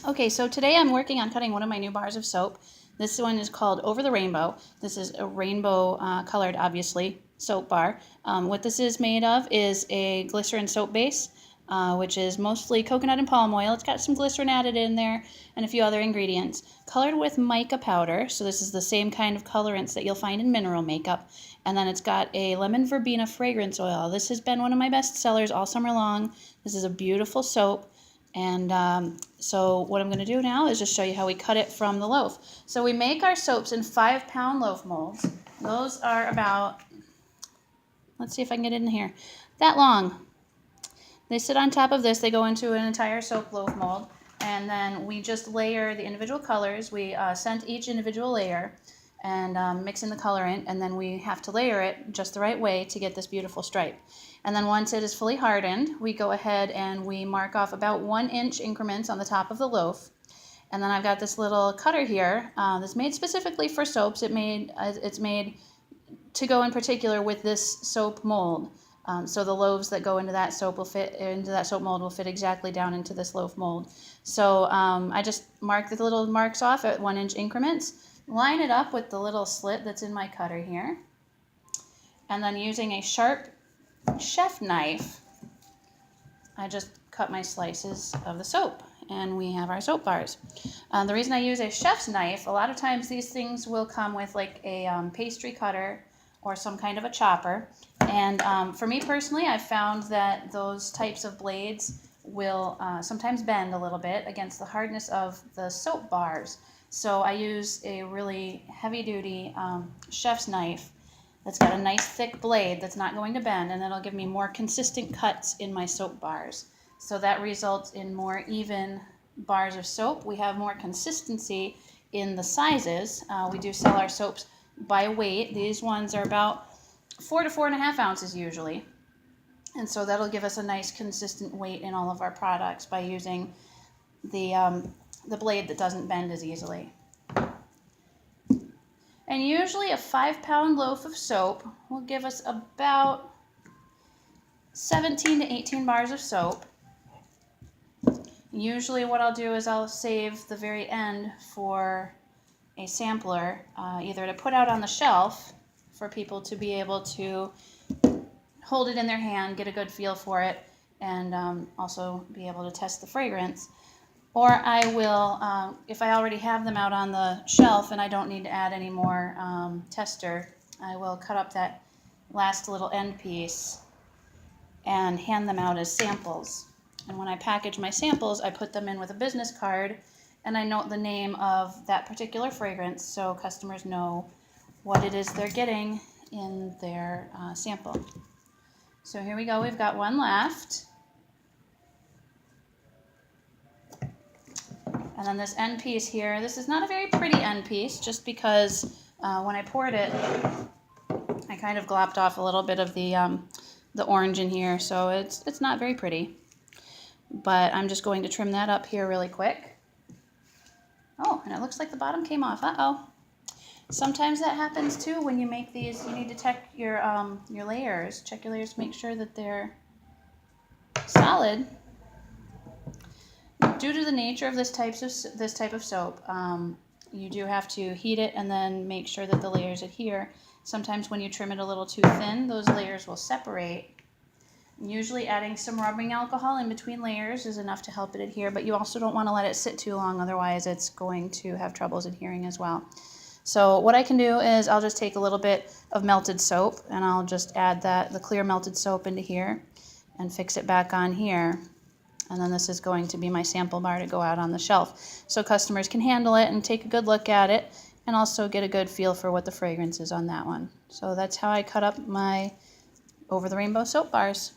Okay, so today I'm working on cutting one of my new bars of soap. This one is called Over the Rainbow. This is a rainbow colored, obviously, soap bar. What this is made of is a glycerin soap base, which is mostly coconut and palm oil. It's got some glycerin added in there and a few other ingredients. Colored with mica powder, so this is the same kind of colorants that you'll find in mineral makeup. And then it's got a lemon verbena fragrance oil. This has been one of my best sellers all summer long. This is a beautiful soap. And so what I'm going to do now is just show you how we cut it from the loaf. So we make our soaps in 5-pound loaf molds. Those are about, let's see if I can get it in here, that long. They sit on top of this. They go into an entire soap loaf mold. And then we just layer the individual colors. We scent each individual layer and mix in the colorant, and then we have to layer it just the right way to get this beautiful stripe. And then once it is fully hardened, we go ahead and we mark off about 1-inch increments on the top of the loaf. And then I've got this little cutter here that's made specifically for soaps. It's made to go in particular with this soap mold. So the loaves that go into that soap mold will fit exactly down into this loaf mold. So I just mark the little marks off at 1-inch increments, line it up with the little slit that's in my cutter here, and then using a sharp chef knife, I just cut my slices of the soap, and we have our soap bars. The reason I use a chef's knife, a lot of times these things will come with like a pastry cutter or some kind of a chopper. And for me personally, I've found that those types of blades will sometimes bend a little bit against the hardness of the soap bars. So I use a really heavy-duty chef's knife that's got a nice thick blade that's not going to bend, and that'll give me more consistent cuts in my soap bars. So that results in more even bars of soap. We have more consistency in the sizes. We do sell our soaps by weight. These ones are about 4 to 4.5 ounces usually. And so that'll give us a nice consistent weight in all of our products by using the blade that doesn't bend as easily. And usually a 5-pound loaf of soap will give us about 17 to 18 bars of soap. Usually what I'll do is I'll save the very end for a sampler, either to put out on the shelf for people to be able to hold it in their hand, get a good feel for it, and also be able to test the fragrance. Or I will, if I already have them out on the shelf and I don't need to add any more tester, I will cut up that last little end piece and hand them out as samples. And when I package my samples, I put them in with a business card and I note the name of that particular fragrance so customers know what it is they're getting in their sample. So here we go, we've got one left. And then this end piece here, this is not a very pretty end piece just because when I poured it, I kind of glopped off a little bit of the orange in here, so it's not very pretty. But I'm just going to trim that up here really quick. Oh, and it looks like the bottom came off. Uh-oh. Sometimes that happens too when you make these. You need to check your layers. Check your layers to make sure that they're solid. Due to the nature of this type of soap, you do have to heat it and then make sure that the layers adhere. Sometimes when you trim it a little too thin, those layers will separate. Usually adding some rubbing alcohol in between layers is enough to help it adhere, but you also don't want to let it sit too long, otherwise it's going to have troubles adhering as well. So what I can do is I'll just take a little bit of melted soap and I'll just add the clear melted soap into here and fix it back on here. And then this is going to be my sample bar to go out on the shelf. So customers can handle it and take a good look at it and also get a good feel for what the fragrance is on that one. So that's how I cut up my Over the Rainbow soap bars.